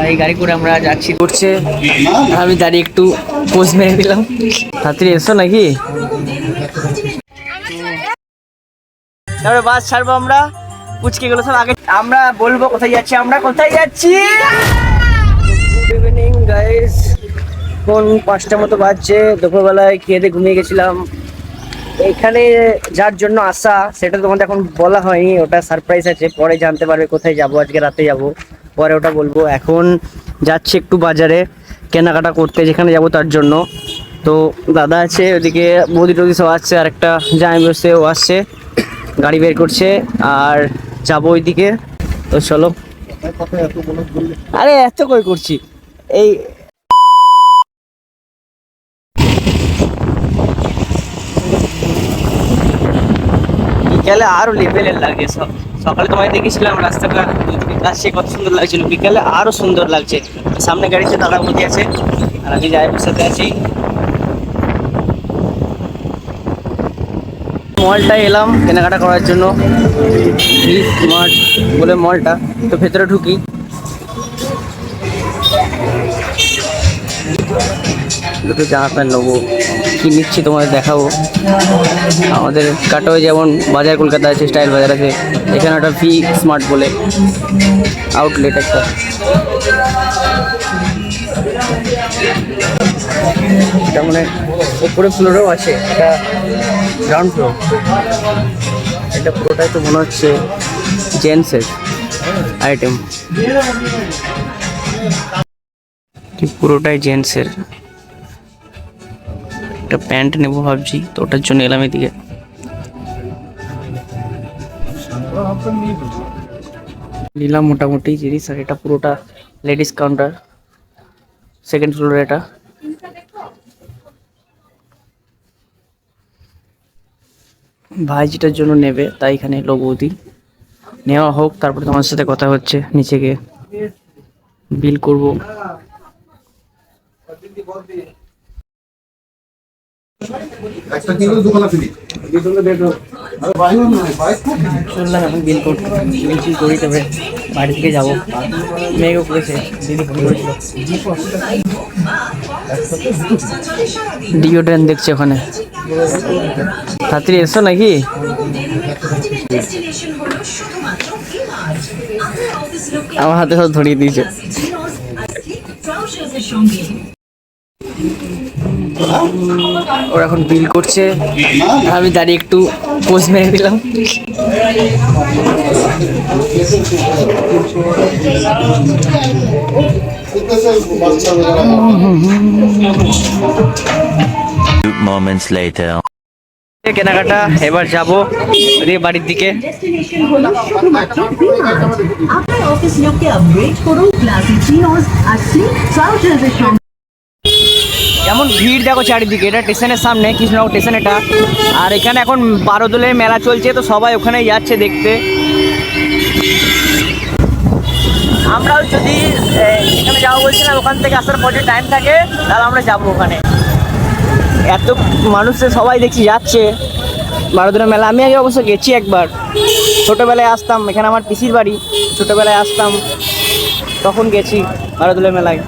এই গাড়ি করে আমরা যাচ্ছি করছে। আমি দাঁড়িয়ে একটু পোজ মেরে দিলাম। তাড়াতাড়ি এসো নাকি, তারপরে বাস ছাড়বো আমরা। পুচকে গেলো সব আগে, আমরা বলবো কোথায় যাচ্ছি, আমরা কোথায় যাচ্ছি। গুড ইভিনিং গাইস, কোন 5টা মতো বাজছে। দুপুরবেলায় খেয়ে দিয়ে ঘুমিয়ে গেছিলাম। এখানে যার জন্য আসা সেটা তোমাদের এখন বলা হয়নি, ওটা সারপ্রাইজ আছে, পরে জানতে পারবে কোথায় যাব। আজকে রাতে যাব, পরে ওটা বলবো। এখন যাচ্ছি একটু বাজারে কেনাকাটা করতে, যেখানে যাব তার জন্য। তো দাদা আছে ওদিকে, বৌদি টদি সব আসছে, আর একটা জামাই বসে ও আসছে, গাড়ি বের করছে, আর যাবো ওইদিকে। তো চলো। আরে এত কই করছি এই বিকালে আরো লেভেলের লাগে। সকালে তোমায় দেখেছিলাম রাস্তাটা দুদিকে কাছে, কত সুন্দর লাগছিল। বিকালে আরো সুন্দর লাগছে। সামনে গাড়িতে দাদা বসে আছে, আর আমি জামাইয়ের সাথে আছি। মলটায় এলাম কেনাকাটা করার জন্য, স্মার্ট বলে মলটা। তো ভেতরে ঢুকি। দুটো জামা প্যান্ট নেবো, কী নিচ্ছি তোমাদের দেখাবো। আমাদের কাটোয় যেমন বাজার কলকাতা আছে, স্টাইল বাজার আছে, এখানে একটা ভি স্মার্ট বলে আউটলেট একটা। এটা মানে উপরে ফ্লোরেও আছে, এটা গ্রাউন্ড ফ্লোর। এটা পুরোটাই তো মনে হচ্ছে জেন্টসের আইটেম, পুরোটাই জেন্টসের। একটা প্যান্ট নেবো ভাবছি, তো ওটার জন্য এলাম এদিকে। নিলাম মোটামুটি জিনিস, আর এটা পুরোটা লেডিস কাউন্টার, সেকেন্ড ফ্লোরে। এটা ভাই যেটার জন্য নেবে তাই এখানে এলো বৌদি। নেওয়া হোক, তারপরে তোমার সাথে কথা হচ্ছে, নিচে গিয়ে বিল করবো। শুনলাম এখন বিল করতে, বিল করি, তবে বাড়ি থেকে যাবো। মেয়েও করেছে, দিদি ফোন করেছিল। ডিওড্রেন্ট দেখছে ওখানে, তাড়াতাড়ি এসো নাকি। আমার হাতে সব ধরিয়ে দিয়েছে। ওরা এখন বিল করছে, আমি দাঁড়িয়ে একটু পোজ মেরে দিলাম। কেনাকাটা এবার যাবো বাড়ির দিকে। কেমন ভিড় দেখো চারিদিকে। এটা স্টেশনের সামনে, কৃষ্ণনগর স্টেশন এটা। আর এখানে এখন বারোদলের মেলা চলছে, তো সবাই ওখানে যাচ্ছে দেখতে। আমরাও যদি এখানে যাবো বলছিলাম, ওখান থেকে আসার পর যদি টাইম থাকে তাহলে আমরা যাবো ওখানে। এত মানুষের সবাই দেখছি যাচ্ছে বারোদলের মেলা। আমি আগে অবশ্য গেছি একবার, ছোটোবেলায় আসতাম, এখানে আমার পিসির বাড়ি, ছোটোবেলায় আসতাম, তখন গেছি বারোদলের মেলায়।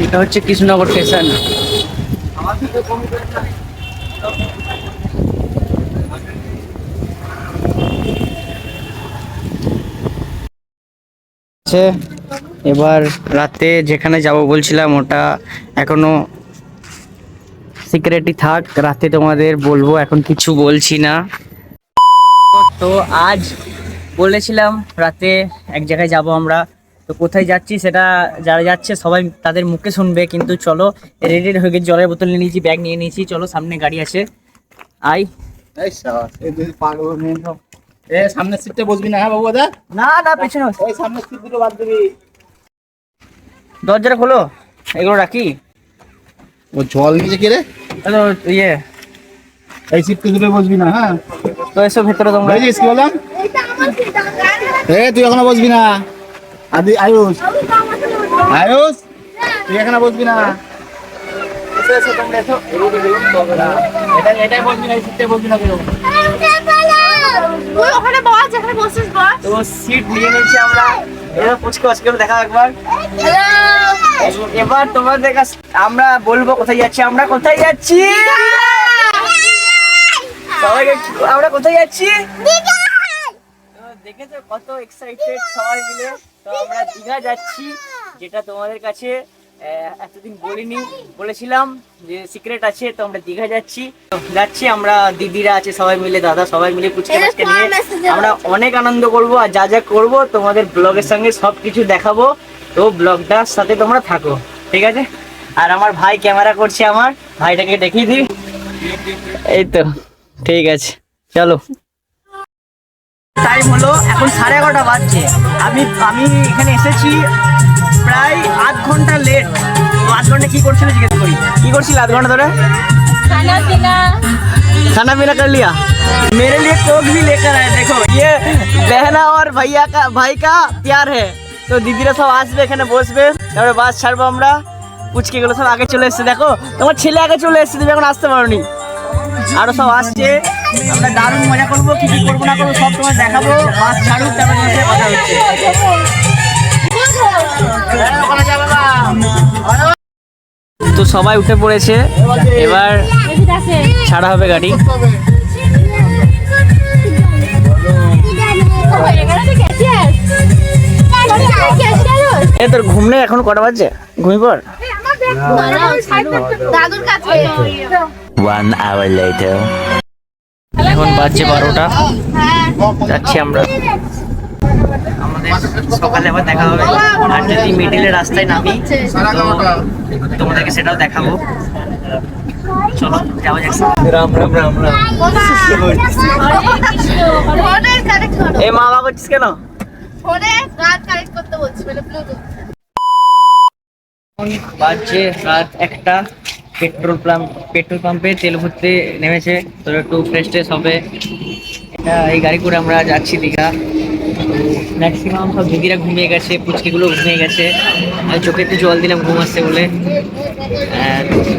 এটা হচ্ছে কৃষ্ণনগর স্টেশন। এবার রাতে যেখানে যাব বলছিলাম ওটা এখনো সিক্রেটই থাক, রাতে তোমাদের বলবো, এখন কিছু বলছি না। তো আজ বলেছিলাম রাতে এক জায়গায় যাব আমরা, তো কোথায় যাচ্ছি সেটা যারা যাচ্ছে সবাই তাদের মুখে শুনবে। কিন্তু চলো, রেডি হয়ে গেছি, জলের বোতল নিয়ে নিয়েছি, ব্যাগ নিয়ে নিয়েছি। চলো, সামনে গাড়ি আছে, আই। সামনের সিটে বসবি না, হ্যাঁ বাবু? দাদা না না, পেছনে ওই সামনের সিট দুটো বাদ দিবি। দরজাটা খোলো, এগুলো রাখি। ও জল নিচে কে রে? হ্যালো, ইয়ে এই সিটে দুটো বসবি না, হ্যাঁ? তো এসো ভেতরে তোমরা। বুঝেছিস কি বললাম? তুই এখনো বসবি না। আয়ুষ, আয়ুষ তুই এখানে বসবি না। এসো এসো তোমরা এসো। এটাই বলবি না, সিটে বলবি না কেন? ওখানে বস, যেখানে বসিস বস। তো সিট নিয়ে নিয়েছি আমরা। এবার পুচকে আজকে দেখা একবার। এবার তোমাদের কাছে আমরা বলবো কোথায় যাচ্ছি, আমরা কোথায় যাচ্ছি সবাই, আমরা কোথায় যাচ্ছি দেখেছো কত এক্সাইটেড সবাই মিলে। তো আমরা দীঘা যাচ্ছি, যেটা তোমাদের কাছে এতদিন বলিনি, বলেছিলাম যে সিক্রেট আছে। তো আমরা দীঘা যাচ্ছি আমরা, দিদিরা আছে সবাই মিলে, দাদা সবাই মিলে পুচকে মাছকে নিয়ে আমরা অনেক আনন্দ করব। আর যা যা করবো তোমাদের ব্লগের সঙ্গে সব কিছু দেখাবো। তো ব্লগটার সাথে তোমরা থাকো, ঠিক আছে? আর আমার ভাই ক্যামেরা করছে, আমার ভাইটাকে দেখিয়ে দিই। এই তো ঠিক আছে, চলো। টাইম হলো এখন 11:30 বাজছে। আমি এখানে এসেছি প্রায় 8 ঘন্টা লেট। 8 ঘন্টা কি করছিল জিজ্ঞেস করি, কি করছিল 8 ঘন্টা ধরে? खाना पीना कर लिया? मेरे लिए कोक भी लेकर आए। देखो ये बहना और भैया का भाई का प्यार है। তো দিদিরা সব আসবে, এখানে বসবে, তারপরে বাস ছাড়বো আমরা। পুচকে গুলো সব আগে চলে এসছে, দেখো তোমার ছেলে আগে চলে এসছে, তুমি এখন আসতে পারোনি। আরো সব আসছে, আমরা দারুণ মজা করবো, কি কি করবো না করবো সব তোমার দেখাবো। বাস ছাড়ুক, তারপরে কথা হচ্ছে। তো সবাই উঠে পড়েছে, এবার ছাড়া হবে গাড়ি। তোর ঘুম নেই এখন? কটা বাজছে? ঘুমিয়ে পড়। এখন বাজছে 12টা, যাচ্ছি আমরা। আমাদের সকালে আবার দেখা হবে, আর যদি মিডিলের রাস্তায় নামি তো তোমাদেরকে সেটাও দেখাবো। চলো যাওয়া যাক। রাম রাম রাম রাম। এই মা বাবা করছিস কেন? বাজছে রাত 1টা। পেট্রোল পাম্পে তেল ভরতে নেমেছে, তো একটু ফ্রেশ ট্রেশ হবে। এই গাড়ি করে আমরা যাচ্ছি দীঘা। ম্যাক্সিমাম সব দিদিরা ঘুমিয়ে গেছে, পুচকিগুলো ঘুমিয়ে গেছে। আমি চোখেতে জল দিলাম ঘুম আসছে বলে।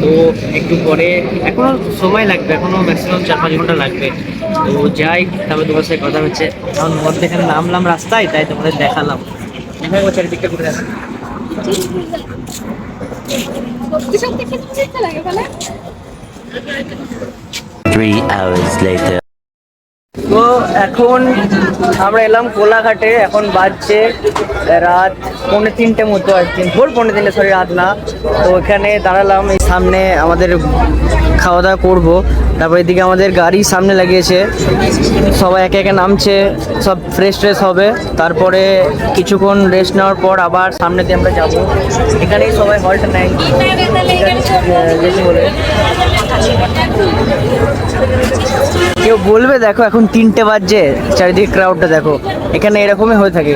তো একটু পরে, এখনো সময় লাগবে, এখনো ম্যাক্সিমাম 4-5 ঘন্টা লাগবে। তো যাই, তারপরে তোমার সাথে কথা হচ্ছে। এখন মধ্যেখানে নামলাম রাস্তায়, তাই তোমাদের দেখালাম। দেখা যাচ্ছে চারিদিকটা ঘুরে আসি। 3 hours later. তো এখন আমরা এলাম কোলাঘাটে। এখন বাজছে রাত 2:45 মতো, আর কি ভোর 2:45, সরি রাত না। তো ওখানে দাঁড়ালাম, এই সামনে আমাদের খাওয়া দাওয়া করবো। তারপর এদিকে আমাদের গাড়ি সামনে লাগিয়েছে, সবাই একে একে নামছে, সব ফ্রেশ ট্রেশ হবে। তারপরে কিছুক্ষণ রেস্ট নেওয়ার পর আবার সামনে দিয়ে আমরা যাবো। এখানেই সবাই হল্ট নেয় যেতে বলে। কেউ বলবে দেখো এখন 3টে বাজছে, চারিদিকে ক্রাউডটা দেখো। এখানে এরকমই হয়ে থাকে।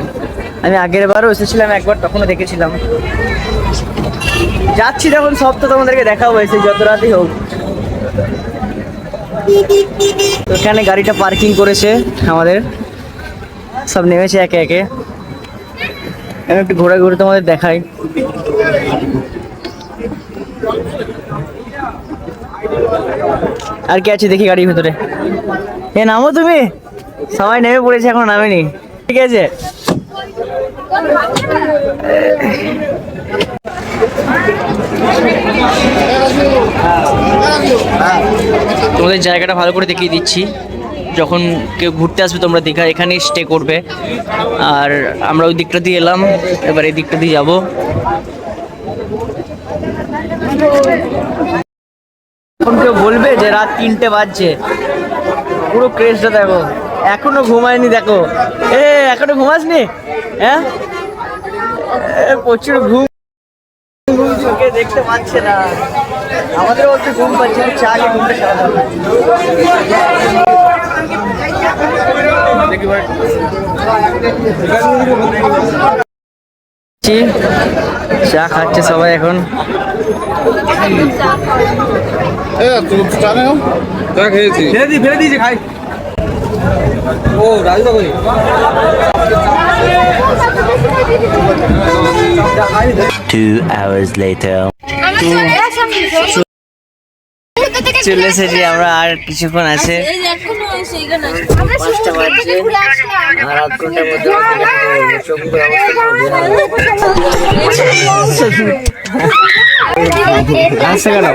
আমি আগের বারও এসেছিলাম একবার, তখনও দেখেছিলাম। যাচ্ছি যখন সব তো তোমাদেরকে দেখাবো, এসে যত রাতই হোক। এখানে গাড়িটা পার্কিং করেছে আমাদের, সব নেমেছে একে একে। আমি একটু ঘোরা ঘুরে তোমাদের দেখাই। আর কি আছে দেখি গাড়ির ভেতরে। এ নামো তুমি, সবাই নেমে পড়েছে, এখন নামেনি, ঠিক আছে? তোমাদের জায়গাটা ভালো করে দেখিয়ে দিচ্ছি। যখন কেউ ঘুরতে আসবে তোমরা দীঘা, এখানেই স্টে করবে। আর আমরা ওই দিকটা দিয়ে এলাম, এবার এই দিকটা দিয়ে যাবো। এখন কেউ বলবে যে রাত 3টে বাজছে, পুরো ক্রেজটা দেখো, এখনো ঘুমায়নি। দেখো এখনো ঘুমাসনি? হ্যাঁ, প্রচুর ঘুম, চোখে দেখতে পাচ্ছে না। আমাদের একটু ঘুম পাচ্ছে, চা আগে ঘুমটা সারা হবে। চা খাচ্ছে সবাই এখন। ফেলে দিয়েছে খাই। ও রাজু 2 hours later. চলে এসেছি আমরা, আর কিছুক্ষণ আছে। 5টা বাজছে, আর আধ ঘন্টার মধ্যে চোখের অবস্থা আসছে কেন?